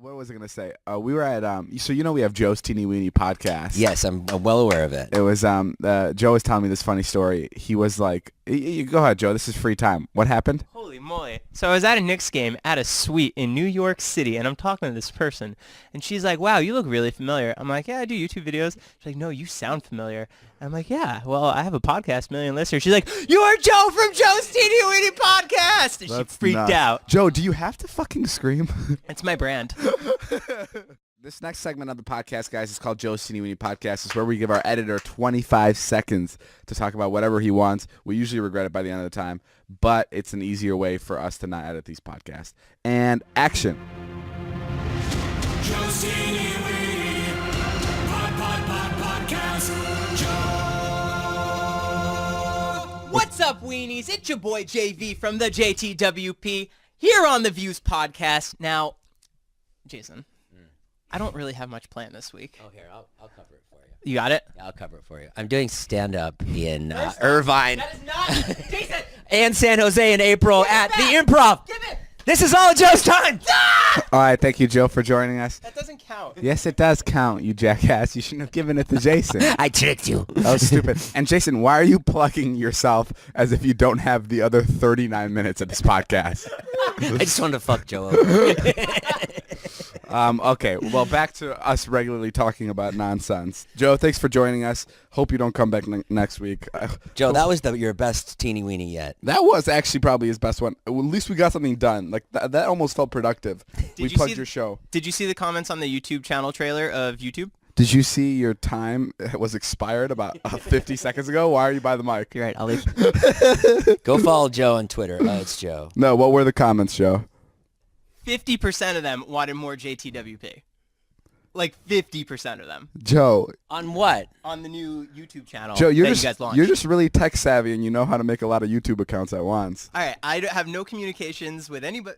What was I gonna say? We were at so we have Joe's Teeny-Weeny podcast. Yes, I'm well aware of it. It was Joe was telling me this funny story. He was like, "Go ahead, Joe. This is free time. What happened?" Holy moly. So I was at a Knicks game at a suite in New York City, and I'm talking to this person, and she's like, wow, you look really familiar. I'm like, yeah, I do YouTube videos. She's like, no, you sound familiar. And I'm like, yeah, well, I have a podcast, million listeners. She's like, you are Joe from Joe's Teeny-Weeny podcast! And That's she freaked nuts. out. Joe, do you have to fucking scream? It's my brand. This next segment of the podcast, guys, is called Joe's Teeny-Weeny Podcast. It's where we give our editor 25 seconds to talk about whatever he wants. We usually regret it by the end of the time, but it's an easier way for us to not edit these podcasts. And action. Joe's Teeny-Weeny Podcast. Joe. What's up, weenies? It's your boy JV from the JTWP here on the Views Podcast. Now, Jason, I don't really have much planned this week. Oh, here, I'll cover it for you. You got it? Yeah, I'll cover it for you. I'm doing stand-up in Irvine That is not... Jason! and San Jose in April at the Improv. Give it! This is all Joe's time. All right, thank you, Joe, for joining us. That doesn't count. Yes, it does count, you jackass. You shouldn't have given it to Jason. I tricked you. That was stupid. And Jason, why are you plugging yourself as if you don't have the other 39 minutes of this podcast? I just wanted to fuck Joe over. Okay, well, back to us regularly talking about nonsense. Joe, thanks for joining us. Hope you don't come back next week. Joe, that was your best Teeny-Weeny yet. That was actually probably his best one. Well, at least we got something done. Like that almost felt productive. We plugged your show. Did you see the comments on the YouTube channel trailer of YouTube? Did you see your time was expired about 50 seconds ago? Why are you by the mic? You're right, I'll leave. Go follow Joe on Twitter. It's Joe. No, what were the comments, Joe? 50% of them wanted more JTWP. Like 50% of them. Joe. On what? On the new YouTube channel Joe, that you guys launched. you're just really tech savvy and you know how to make a lot of YouTube accounts at once. All right, I have no communications with anybody.